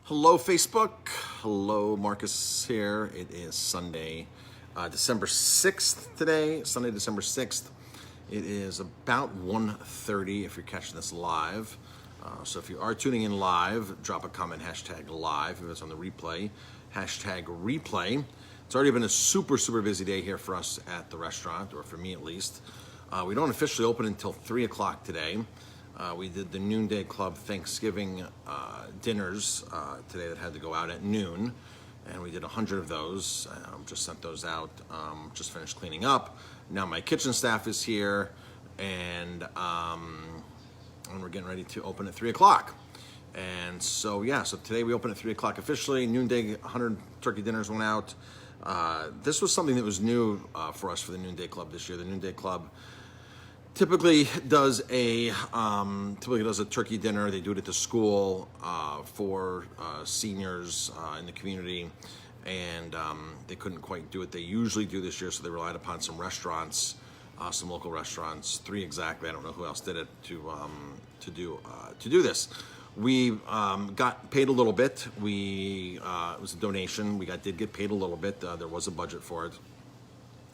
Hello, Facebook. Hello, Marcus here. It is Sunday, December 6th today, Sunday, December 6th. It is about 1:30 if you're catching this live. So if you are tuning in live, drop a comment, hashtag live. If it's on the replay, hashtag replay. It's already been a super busy day here for us at the restaurant, or for me at least. We don't officially open until 3 o'clock today. We did the Noonday Club Thanksgiving dinners today that had to go out at noon, and we did 100 of those. Just sent those out, just finished cleaning up. Now my kitchen staff is here, and we're getting ready to open at 3 o'clock. And so today we open at 3 o'clock officially. Noonday 100 turkey dinners went out. This was something that was new for us for the Noonday Club this year. The Noonday Club typically does a turkey dinner. They do it at the school for seniors in the community, and they couldn't quite do what they usually do this year, so they relied upon some restaurants, some local restaurants, 3 exactly. I don't know who else did it to do this. We got paid a little bit. It was a donation. We did get paid a little bit. There was a budget for it.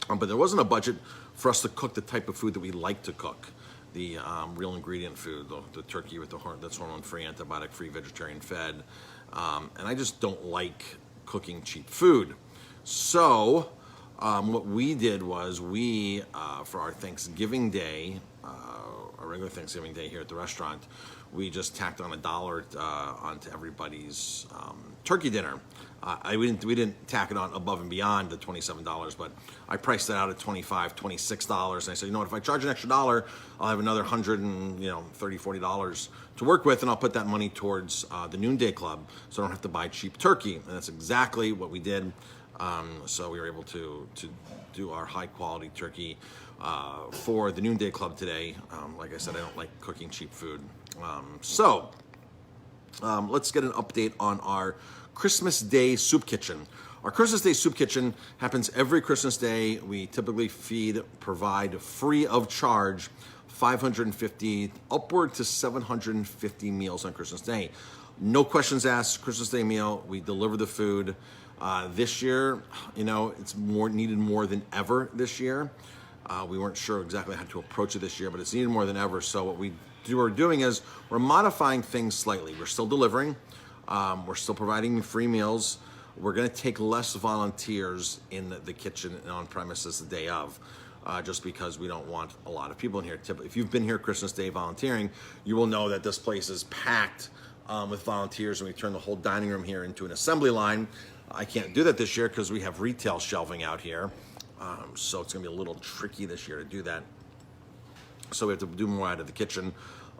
But there wasn't a budget for us to cook the type of food that we like to cook. The real ingredient food, the turkey with that's hormone-free, antibiotic-free, vegetarian-fed. And I just don't like cooking cheap food. So what we did was for our Thanksgiving Day, our regular Thanksgiving Day here at the restaurant, we just tacked on $1 onto everybody's turkey dinner. We didn't tack it on above and beyond the $27, but I priced it out at $25, $26, and I said, if I charge an extra $1, I'll have another $130, $40 to work with, and I'll put that money towards the Noonday Club, so I don't have to buy cheap turkey. And that's exactly what we did. So we were able to do our high quality turkey for the Noonday Club today. Like I said, I don't like cooking cheap food. Let's get an update on our Christmas Day Soup Kitchen. Our Christmas Day Soup Kitchen happens every Christmas Day. We typically provide free of charge 550 upward to 750 meals on Christmas Day. No questions asked. Christmas Day meal. We deliver the food. This year, it's needed more than ever this year. We weren't sure exactly how to approach it this year, but it's needed more than ever. So what we're doing is we're modifying things slightly. We're still delivering. We're still providing free meals. We're going to take less volunteers in the kitchen and on premises the day of, just because we don't want a lot of people in here. If you've been here Christmas Day volunteering, you will know that this place is packed with volunteers, and we turn the whole dining room here into an assembly line. I can't do that this year because we have retail shelving out here, so it's going to be a little tricky this year to do that. So we have to do more out of the kitchen.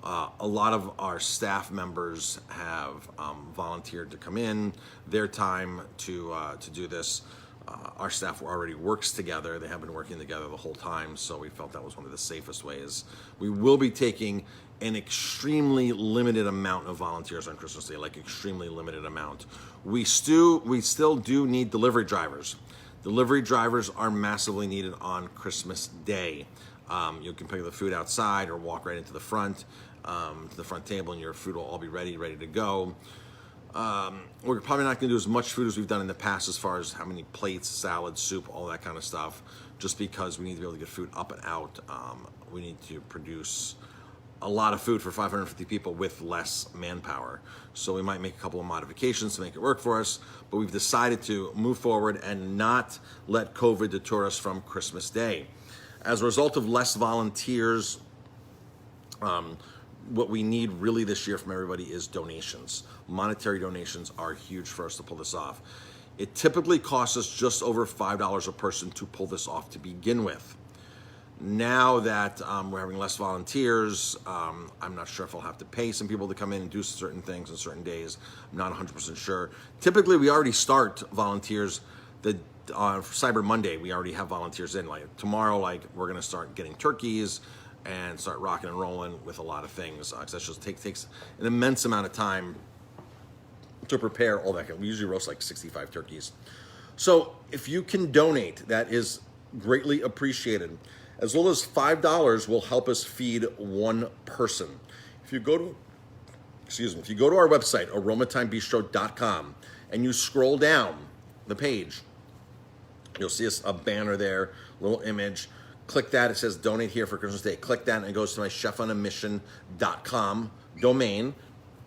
A lot of our staff members have volunteered to come in their time to do this. Our staff already works together. They have been working together the whole time, so we felt that was one of the safest ways. We will be taking an extremely limited amount of volunteers on Christmas Day, like extremely limited amount. We still do need delivery drivers. Delivery drivers are massively needed on Christmas Day. You can pick the food outside or walk right into the front table, and your food will all be ready to go. We're probably not going to do as much food as we've done in the past as far as how many plates, salad, soup, all that kind of stuff, just because we need to be able to get food up and out. We need to produce a lot of food for 550 people with less manpower. So we might make a couple of modifications to make it work for us, but we've decided to move forward and not let COVID deter us from Christmas Day. As a result of less volunteers, what we need really this year from everybody is donations. Monetary donations are huge for us to pull this off. It typically costs us just over $5 a person to pull this off to begin with. Now that we're having less volunteers, I'm not sure if I'll have to pay some people to come in and do certain things on certain days. I'm not 100% sure. Typically, we already start volunteers for Cyber Monday. We already have volunteers in. Like tomorrow, we're going to start getting turkeys and start rocking and rolling with a lot of things. That just takes an immense amount of time to prepare all that. We usually roast 65 turkeys. So if you can donate, that is greatly appreciated. As little as $5 will help us feed one person. If you go to excuse me, if you go to our website, aromatimebistro.com, and you scroll down the page, you'll see a banner there, little image. Click that, it says donate here for Christmas Day. Click that and it goes to my chefonamission.com domain.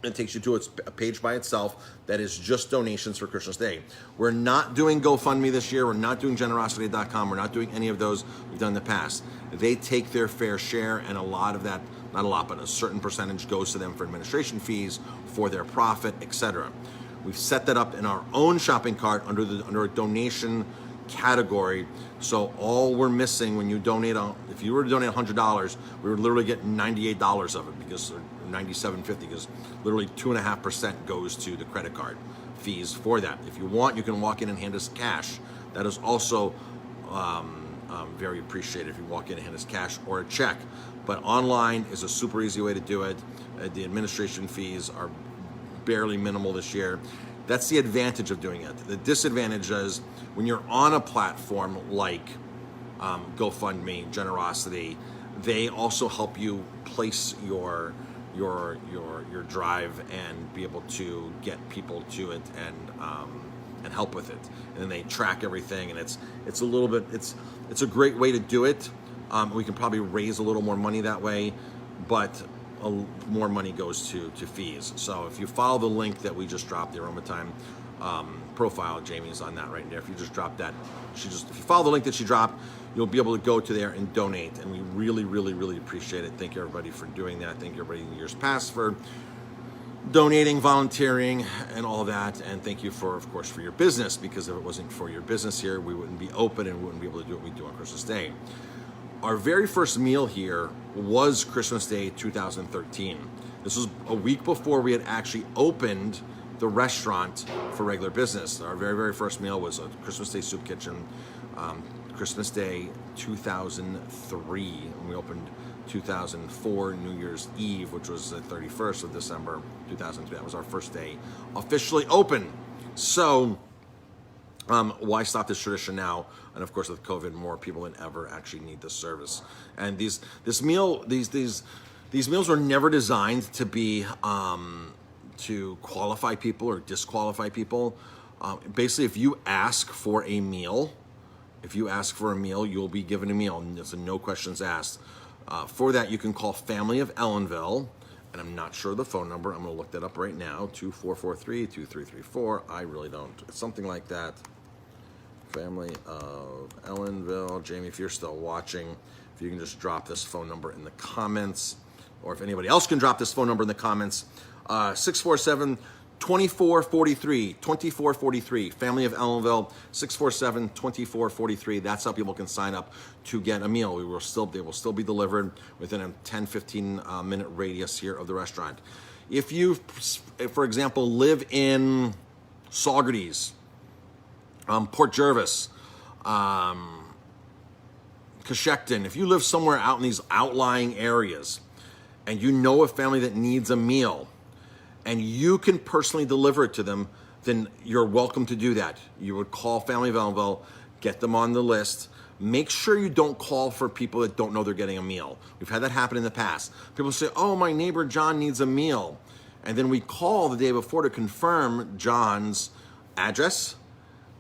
It takes you to a page by itself that is just donations for Christmas Day. We're not doing GoFundMe this year. We're not doing generosity.com. We're not doing any of those we've done in the past. They take their fair share, and a lot of that, not a lot, but a certain percentage goes to them for administration fees, for their profit, etc. We've set that up in our own shopping cart under a donation category. So all we're missing when you donate, if you were to donate $100, we would literally get $98 of it, because $97.50, because literally 2.5% goes to the credit card fees for that. If you want, you can walk in and hand us cash. That is also very appreciated if you walk in and hand us cash or a check. But online is a super easy way to do it. The administration fees are barely minimal this year. That's the advantage of doing it. The disadvantage is when you're on a platform like GoFundMe, Generosity, they also help you place your drive and be able to get people to it and help with it. And then they track everything, and it's a little bit, it's a great way to do it. We can probably raise a little more money that way, but more money goes to fees. So if you follow the link that we just dropped, the Aroma Thyme profile, Jamie's on that right there. If you just drop that, if you follow the link that she dropped, you'll be able to go to there and donate. And we really, really, really appreciate it. Thank you everybody for doing that. Thank you everybody in years past for donating, volunteering, and all that. And thank you for, of course, for your business, because if it wasn't for your business here, we wouldn't be open and we wouldn't be able to do what we do on Christmas Day. Our very first meal here was Christmas Day 2013. This was a week before we had actually opened the restaurant for regular business. Our very, very first meal was a Christmas Day soup kitchen, Christmas Day 2003, and we opened 2004, New Year's Eve, which was the 31st of December 2003. That was our first day officially open. So why stop this tradition now? And of course, with COVID, more people than ever actually need this service. And these meals were never designed to be to qualify people or disqualify people. Basically, if you ask for a meal, you'll be given a meal. And it's a no questions asked. For that, you can call Family of Ellenville, and I'm not sure the phone number. I'm going to look that up right now. 2443-2334. I really don't. It's something like that. Family of Ellenville. Jamie, if you're still watching, if you can just drop this phone number in the comments, or if anybody else can drop this phone number in the comments, 647-2443, Family of Ellenville, 647-2443. That's how people can sign up to get a meal. They will still be delivered within a 10-15 minute radius here of the restaurant. If you, for example, live in Saugerties, Port Jervis, Coshecton, if you live somewhere out in these outlying areas and you know a family that needs a meal and you can personally deliver it to them, then you're welcome to do that. You would call Family of Ellenville, get them on the list. Make sure you don't call for people that don't know they're getting a meal. We've had that happen in the past. People say, oh, my neighbor John needs a meal. And then we call the day before to confirm John's address.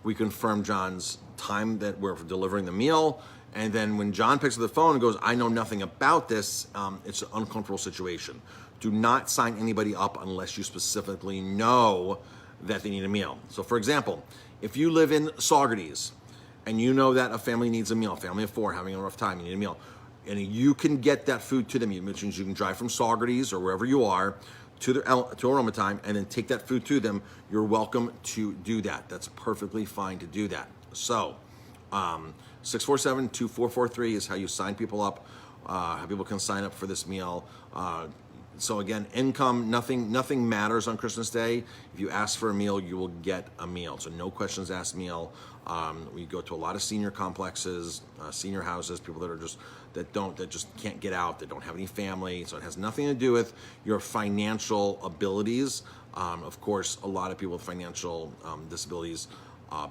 We confirm John's time that we're delivering the meal. And then when John picks up the phone and goes, I know nothing about this, it's an uncomfortable situation. Do not sign anybody up unless you specifically know that they need a meal. So for example, if you live in Saugerties and you know that a family needs a meal, family of four having a rough time, you need a meal, and you can get that food to them, which means you can drive from Saugerties or wherever you are to Aroma Thyme and then take that food to them, you're welcome to do that. That's perfectly fine to do that. So 647-2443 is how you sign people up, how people can sign up for this meal. So again, income, nothing matters on Christmas Day. If you ask for a meal, you will get a meal. So no questions asked meal. We go to a lot of senior complexes, senior houses, people that just can't get out, that don't have any family. So it has nothing to do with your financial abilities. Of course, a lot of people with financial disabilities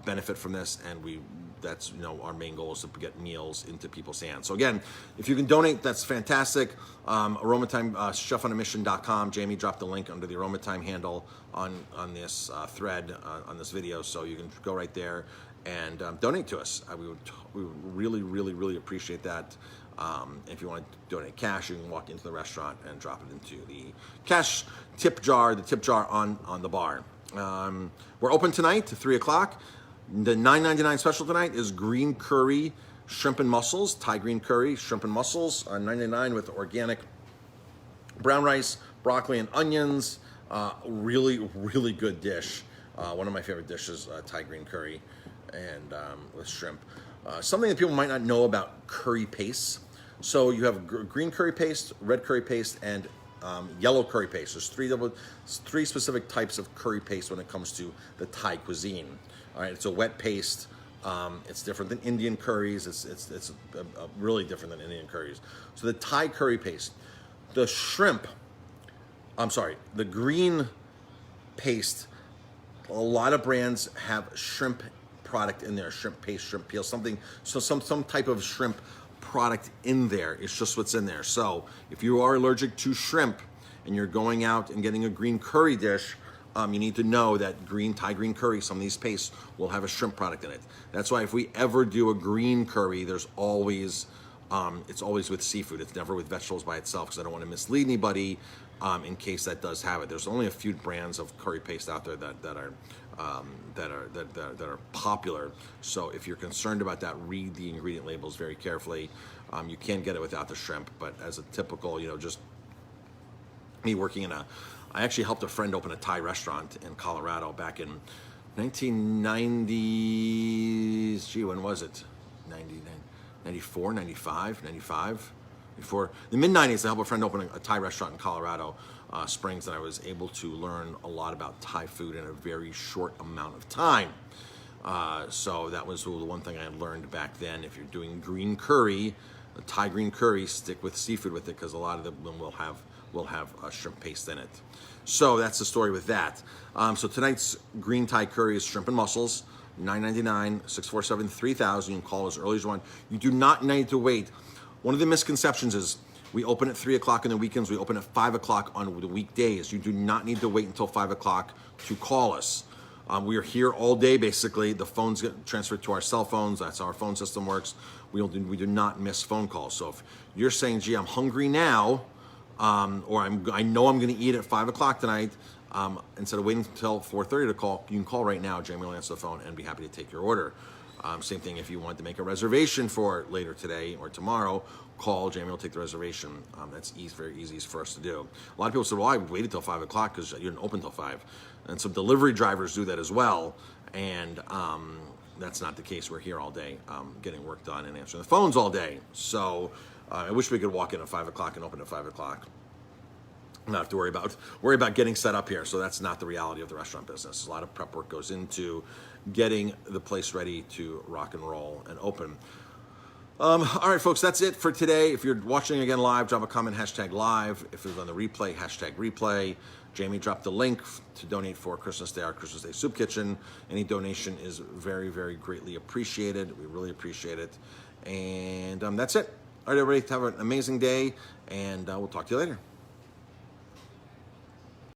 benefit from this, and we that's, you know, our main goal is to get meals into people's hands. So again, if you can donate, that's fantastic. Aroma Time, chefonamission.com. Jamie dropped the link under the Aroma Time handle on this thread on this video, so you can go right there and donate to us. We would really, really, really appreciate that. If you want to donate cash, you can walk into the restaurant and drop it into the cash tip jar, on the bar. We're open tonight to 3 o'clock. The $9.99 special tonight is green curry, shrimp and mussels, Thai green curry, shrimp and mussels, $9.99 with organic brown rice, broccoli, and onions. Really, really good dish. One of my favorite dishes, Thai green curry and with shrimp. Something that people might not know about curry pastes. So you have green curry paste, red curry paste, and yellow curry paste. There's three specific types of curry paste when it comes to the Thai cuisine. All right, it's a wet paste. It's different than Indian curries. It's really different than Indian curries. So the Thai curry paste, the green paste. A lot of brands have shrimp product in there, shrimp paste, shrimp peel, something. So some type of shrimp product in there. It's just what's in there. So if you are allergic to shrimp and you're going out and getting a green curry dish, you need to know that Thai green curry, some of these pastes will have a shrimp product in it. That's why if we ever do a green curry, there's always, it's always with seafood. It's never with vegetables by itself, because I don't want to mislead anybody in case that does have it. There's only a few brands of curry paste out there that are popular. So if you're concerned about that, read the ingredient labels very carefully. You can get it without the shrimp, but as a typical, you know, just me working I actually helped a friend open a Thai restaurant in Colorado back in 1990s. Gee, when was it? 94, 95. Before the mid-90s, I helped a friend open a Thai restaurant in Colorado Springs, and I was able to learn a lot about Thai food in a very short amount of time. So that was the one thing I learned back then. If you're doing green curry, a Thai green curry, stick with seafood with it, because a lot of them will have shrimp paste in it. So that's the story with that. So tonight's green Thai curry is shrimp and mussels, $9.99, 647-3000. You can call as early as you want. You do not need to wait. One of the misconceptions is we open at 3 o'clock on the weekends. We open at 5 o'clock on the weekdays. You do not need to wait until 5 o'clock to call us. We are here all day, basically. The phones get transferred to our cell phones. That's how our phone system works. We do not miss phone calls. So if you're saying, gee, I'm hungry now, or I know I'm going to eat at 5 o'clock tonight, instead of waiting until 4:30 to call, you can call right now. Jamie will answer the phone and be happy to take your order. Same thing if you want to make a reservation for later today or tomorrow, call. Jamie will take the reservation. That's very easy for us to do. A lot of people say, well, I waited till 5 o'clock because you didn't open till 5. And some delivery drivers do that as well. And that's not the case. We're here all day getting work done and answering the phones all day. So I wish we could walk in at 5 o'clock and open at 5 o'clock. Not have to worry about getting set up here. So that's not the reality of the restaurant business. A lot of prep work goes into getting the place ready to rock and roll and open. All right, folks, that's it for today. If you're watching again live, drop a comment, #live. If it's on the replay, #replay. Jamie dropped the link to donate for Christmas Day, our Christmas Day Soup Kitchen. Any donation is very, very greatly appreciated. We really appreciate it. And that's it. All right, everybody, have an amazing day, and we'll talk to you later.